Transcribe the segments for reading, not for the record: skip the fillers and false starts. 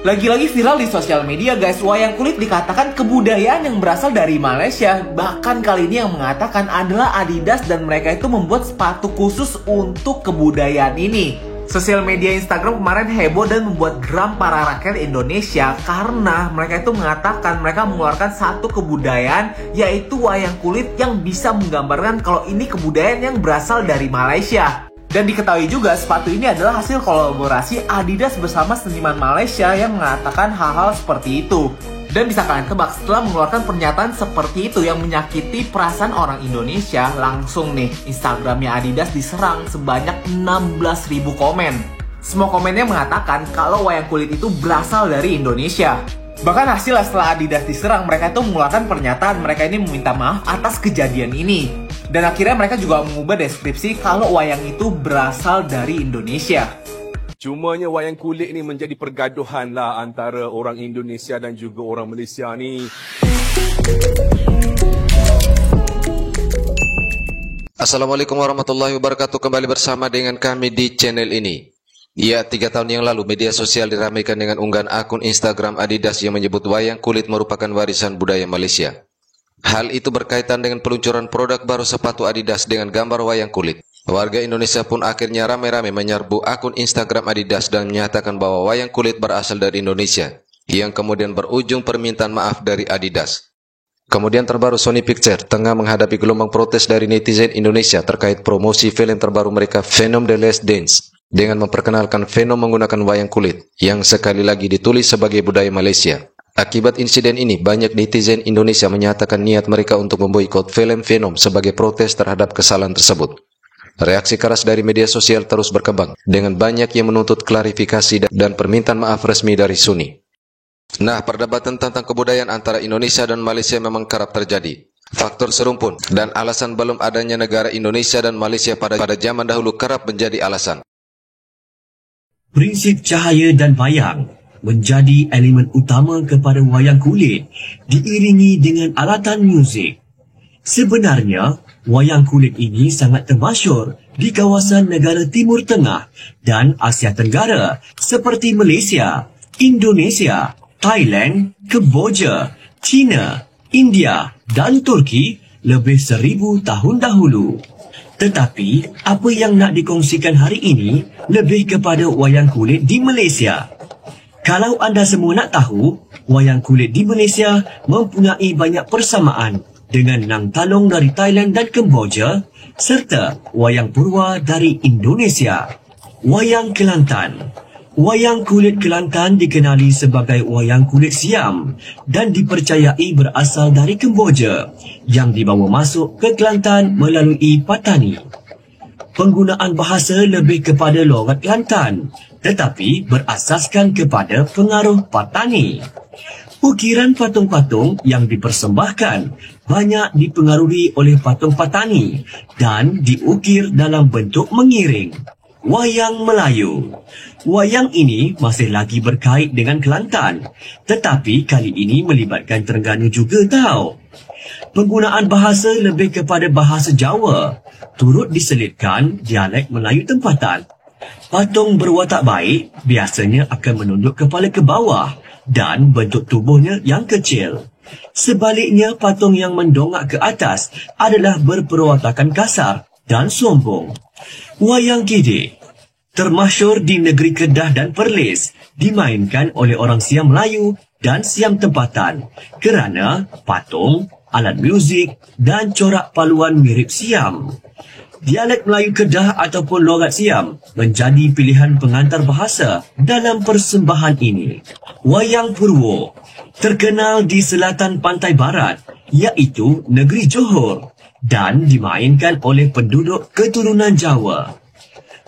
Lagi-lagi viral di sosial media guys, wayang kulit dikatakan kebudayaan yang berasal dari Malaysia. Bahkan kali ini yang mengatakan adalah Adidas dan mereka itu membuat sepatu khusus untuk kebudayaan ini. Sosial media Instagram kemarin heboh dan membuat geram para rakyat Indonesia karena mereka itu mengatakan mereka mengeluarkan satu kebudayaan, yaitu wayang kulit yang bisa menggambarkan kalau ini kebudayaan yang berasal dari Malaysia. Dan diketahui juga sepatu ini adalah hasil kolaborasi Adidas bersama seniman Malaysia yang mengatakan hal-hal seperti itu. Dan bisa kalian tebak, setelah mengeluarkan pernyataan seperti itu yang menyakiti perasaan orang Indonesia, langsung nih Instagramnya Adidas diserang sebanyak 16.000 komen. Semua komennya mengatakan kalau wayang kulit itu berasal dari Indonesia. Bahkan hasil setelah Adidas diserang, mereka itu mengeluarkan pernyataan mereka ini meminta maaf atas kejadian ini. Dan akhirnya mereka juga mengubah deskripsi kalau wayang itu berasal dari Indonesia. Cumanya wayang kulit ni menjadi pergaduhan lah antara orang Indonesia dan juga orang Malaysia ni. Assalamualaikum warahmatullahi wabarakatuh. Kembali bersama dengan kami di channel ini. Ya, 3 tahun yang lalu media sosial diramaikan dengan unggahan akun Instagram Adidas yang menyebut wayang kulit merupakan warisan budaya Malaysia. Hal itu berkaitan dengan peluncuran produk baru sepatu Adidas dengan gambar wayang kulit. Warga Indonesia pun akhirnya ramai-ramai menyerbu akun Instagram Adidas dan menyatakan bahwa wayang kulit berasal dari Indonesia, yang kemudian berujung permintaan maaf dari Adidas. Kemudian terbaru Sony Pictures tengah menghadapi gelombang protes dari netizen Indonesia terkait promosi film terbaru mereka Venom The Last Dance dengan memperkenalkan Venom menggunakan wayang kulit yang sekali lagi ditulis sebagai budaya Malaysia. Akibat insiden ini, banyak netizen Indonesia menyatakan niat mereka untuk memboikot film Venom sebagai protes terhadap kesalahan tersebut. Reaksi keras dari media sosial terus berkembang, dengan banyak yang menuntut klarifikasi dan permintaan maaf resmi dari Sony. Nah, perdebatan tentang kebudayaan antara Indonesia dan Malaysia memang kerap terjadi. Faktor serumpun dan alasan belum adanya negara Indonesia dan Malaysia pada zaman dahulu kerap menjadi alasan. Prinsip cahaya dan bayang menjadi elemen utama kepada wayang kulit, diiringi dengan alatan muzik. Sebenarnya, wayang kulit ini sangat termasyhur di kawasan negara Timur Tengah dan Asia Tenggara seperti Malaysia, Indonesia, Thailand, Kemboja, China, India dan Turki lebih 1000 tahun dahulu. Tetapi, apa yang nak dikongsikan hari ini lebih kepada wayang kulit di Malaysia. Kalau anda semua nak tahu, wayang kulit di Malaysia mempunyai banyak persamaan dengan Nang Talong dari Thailand dan Kemboja serta wayang Purwa dari Indonesia. Wayang Kelantan. Wayang kulit Kelantan dikenali sebagai wayang kulit Siam dan dipercayai berasal dari Kemboja yang dibawa masuk ke Kelantan melalui Patani. Penggunaan bahasa lebih kepada logat Kelantan tetapi berasaskan kepada pengaruh Patani. Ukiran patung-patung yang dipersembahkan banyak dipengaruhi oleh patung Patani dan diukir dalam bentuk mengiring. Wayang Melayu. Wayang ini masih lagi berkait dengan Kelantan, tetapi kali ini melibatkan Terengganu juga tahu. Penggunaan bahasa lebih kepada bahasa Jawa, turut diselitkan dialek Melayu tempatan. Patung berwatak baik biasanya akan menunduk kepala ke bawah dan bentuk tubuhnya yang kecil. Sebaliknya, patung yang mendongak ke atas adalah berperwatakan kasar dan sombong. Wayang Gede termasyhur di negeri Kedah dan Perlis, dimainkan oleh orang Siam Melayu dan Siam tempatan kerana patung, alat muzik dan corak paluan mirip Siam. Dialek Melayu Kedah ataupun logat Siam menjadi pilihan pengantar bahasa dalam persembahan ini. Wayang Purwo terkenal di selatan pantai barat, iaitu negeri Johor dan dimainkan oleh penduduk keturunan Jawa.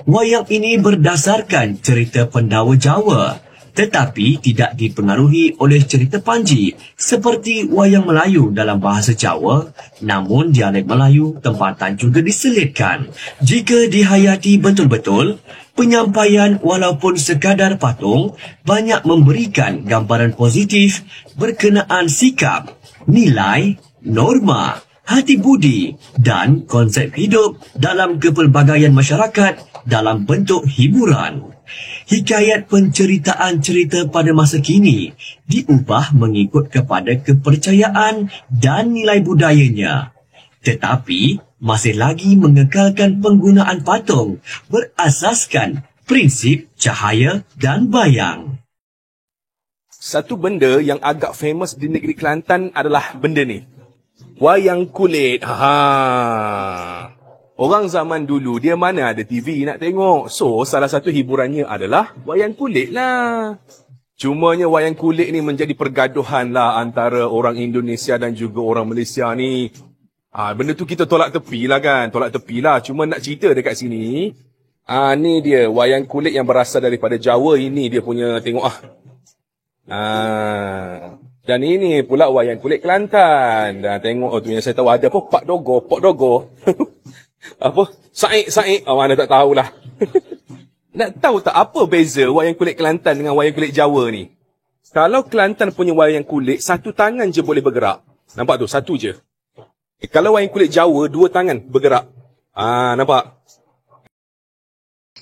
Wayang ini berdasarkan cerita pendawa Jawa tetapi tidak dipengaruhi oleh cerita Panji seperti wayang Melayu dalam bahasa Jawa, namun dialek Melayu tempatan juga diselitkan. Jika dihayati betul-betul, penyampaian walaupun sekadar patung banyak memberikan gambaran positif berkenaan sikap, nilai, norma, hati budi dan konsep hidup dalam kepelbagaian masyarakat dalam bentuk hiburan. Hikayat penceritaan cerita pada masa kini diubah mengikut kepada kepercayaan dan nilai budayanya. Tetapi masih lagi mengekalkan penggunaan patung berasaskan prinsip cahaya dan bayang. Satu benda yang agak famous di negeri Kelantan adalah benda ni. Wayang kulit. Orang zaman dulu, dia mana ada TV nak tengok. So, salah satu hiburannya adalah wayang kulit lah. Cumanya wayang kulit ni menjadi pergaduhan lah antara orang Indonesia dan juga orang Malaysia ni. Benda tu kita tolak tepi lah kan. Tolak tepi lah. Cuma nak cerita dekat sini. Ni dia, wayang kulit yang berasal daripada Jawa. Ini dia punya, tengok Dan ini pula wayang kulit Kelantan. Dan tengok tu yang saya tahu ada apa? Pak Dogo. Apa? Saik. Mana tak tahulah. Nak tahu tak apa beza wayang kulit Kelantan dengan wayang kulit Jawa ni? Kalau Kelantan punya wayang kulit, satu tangan je boleh bergerak. Nampak tu? Satu je. Kalau wayang kulit Jawa, dua tangan bergerak. Nampak?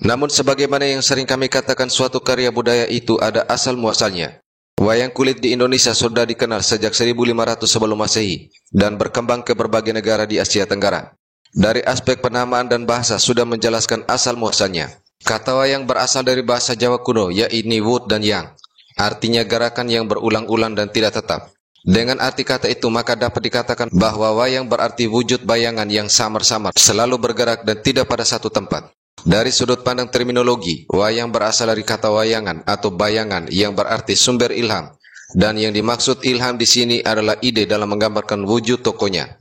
Namun sebagaimana yang sering kami katakan, suatu karya budaya itu ada asal muasalnya. Wayang kulit di Indonesia sudah dikenal sejak 1500 sebelum Masehi dan berkembang ke berbagai negara di Asia Tenggara. Dari aspek penamaan dan bahasa sudah menjelaskan asal muasalnya. Kata wayang berasal dari bahasa Jawa kuno, yaitu wut dan yang. Artinya gerakan yang berulang-ulang dan tidak tetap. Dengan arti kata itu maka dapat dikatakan bahwa wayang berarti wujud bayangan yang samar-samar, selalu bergerak dan tidak pada satu tempat. Dari sudut pandang terminologi, wayang berasal dari kata wayangan atau bayangan yang berarti sumber ilham. Dan yang dimaksud ilham di sini adalah ide dalam menggambarkan wujud tokohnya.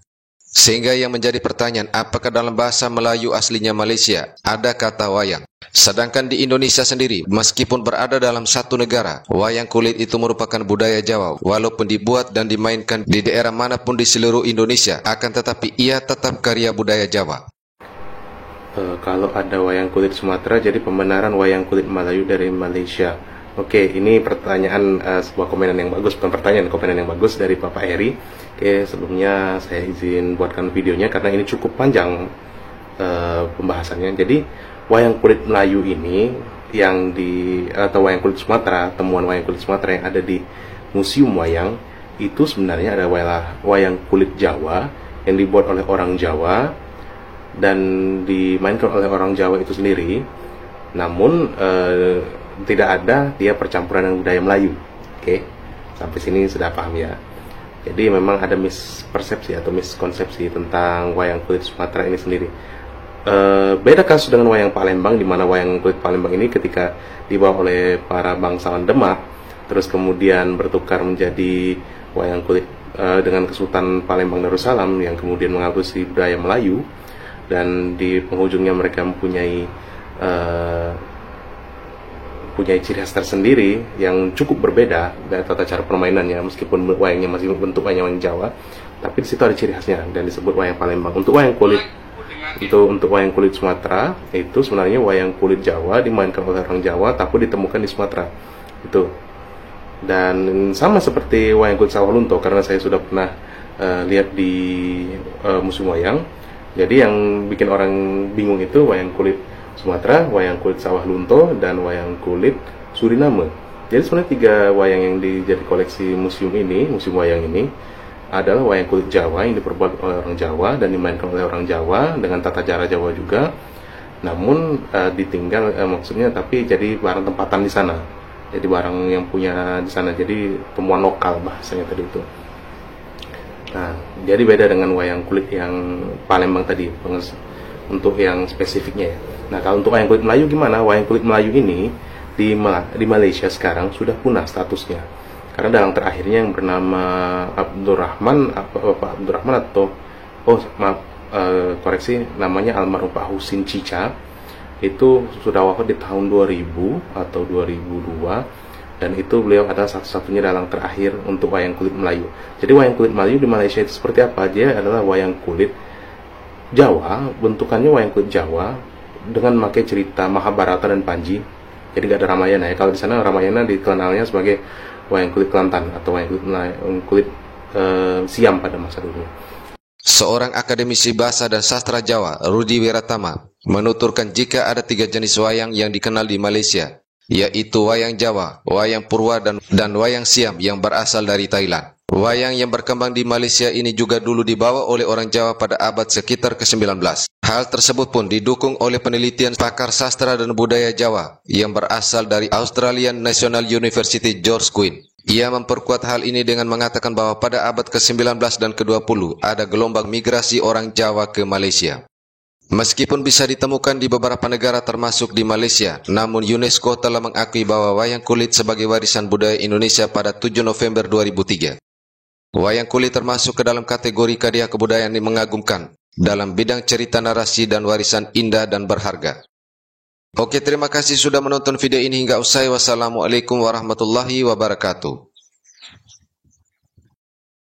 Sehingga yang menjadi pertanyaan, apakah dalam bahasa Melayu aslinya Malaysia ada kata wayang? Sedangkan di Indonesia sendiri, meskipun berada dalam satu negara, wayang kulit itu merupakan budaya Jawa. Walaupun dibuat dan dimainkan di daerah manapun di seluruh Indonesia, akan tetapi ia tetap karya budaya Jawa. Kalau ada wayang kulit Sumatera, jadi pembenaran wayang kulit Melayu dari Malaysia. Oke, ini pertanyaan, sebuah komenan yang bagus, bukan pertanyaan, komenan yang bagus dari Bapak Heri. Oke, sebelumnya saya izin buatkan videonya karena ini cukup panjang pembahasannya. Jadi wayang kulit Melayu ini atau wayang kulit Sumatera, temuan wayang kulit Sumatera yang ada di Museum Wayang itu sebenarnya ada wayang kulit Jawa yang dibuat oleh orang Jawa dan dimainkan oleh orang Jawa itu sendiri. Namun tidak ada dia percampuran dengan budaya Melayu. Oke, sampai sini sudah paham ya. Jadi memang ada mispersepsi atau miskonsepsi tentang wayang kulit Sumatera ini sendiri. Beda kasus dengan wayang Palembang, di mana wayang kulit Palembang ini ketika dibawa oleh para bangsawan Demak, terus kemudian bertukar menjadi wayang kulit dengan Kesultanan Palembang Darussalam yang kemudian mengakuisisi budaya Melayu, dan di penghujungnya mereka mempunyai ciri khas tersendiri yang cukup berbeda dari tata cara permainannya, meskipun wayangnya masih bentuk wayang Jawa, tapi di situ ada ciri khasnya dan disebut wayang Palembang. Untuk wayang kulit Sumatera itu sebenarnya wayang kulit Jawa dimainkan oleh orang Jawa tapi ditemukan di Sumatera itu. Dan sama seperti wayang kulit Sawah Lunto, karena saya sudah pernah lihat di museum wayang. Jadi yang bikin orang bingung itu wayang kulit Sumatera, wayang kulit Sawah Lunto, dan wayang kulit Suriname. Jadi sebenarnya 3 wayang yang jadi koleksi museum wayang ini adalah wayang kulit Jawa yang diperbuat oleh orang Jawa dan dimainkan oleh orang Jawa dengan tata cara Jawa juga. Namun ditinggal maksudnya tapi jadi barang tempatan di sana. Jadi barang yang punya di sana, jadi temuan lokal bahasanya tadi itu. Nah, jadi beda dengan wayang kulit yang Palembang tadi untuk yang spesifiknya ya. Nah, kalau untuk wayang kulit Melayu gimana? Wayang kulit Melayu ini di Malaysia sekarang sudah punah statusnya. Karena dalang terakhirnya yang bernama Bapak Abdurrahman atau namanya almarhum Pak Husin Cica, itu sudah wafat di tahun 2000 atau 2002, dan itu beliau adalah satu-satunya dalang terakhir untuk wayang kulit Melayu. Jadi wayang kulit Melayu di Malaysia itu seperti apa? Dia adalah wayang kulit Jawa, bentukannya wayang kulit Jawa dengan memakai cerita Mahabharata dan Panji. Jadi gak ada Ramayana ya. Kalau di sana Ramayana dikenalnya sebagai wayang kulit Kelantan atau wayang kulit Siam pada masa dulu. Seorang akademisi bahasa dan sastra Jawa, Rudi Wiratama, menuturkan jika ada 3 jenis wayang yang dikenal di Malaysia, yaitu wayang Jawa, wayang Purwa, dan wayang Siam yang berasal dari Thailand. Wayang yang berkembang di Malaysia ini juga dulu dibawa oleh orang Jawa pada abad sekitar ke-19. Hal tersebut pun didukung oleh penelitian pakar sastra dan budaya Jawa yang berasal dari Australian National University George Quinn. Ia memperkuat hal ini dengan mengatakan bahwa pada abad ke-19 dan ke-20 ada gelombang migrasi orang Jawa ke Malaysia. Meskipun bisa ditemukan di beberapa negara termasuk di Malaysia, namun UNESCO telah mengakui bahwa wayang kulit sebagai warisan budaya Indonesia pada 7 November 2003. Wayang kulit termasuk ke dalam kategori karya kebudayaan yang mengagumkan dalam bidang cerita narasi dan warisan indah dan berharga. Oke, terima kasih sudah menonton video ini hingga usai. Wassalamualaikum warahmatullahi wabarakatuh.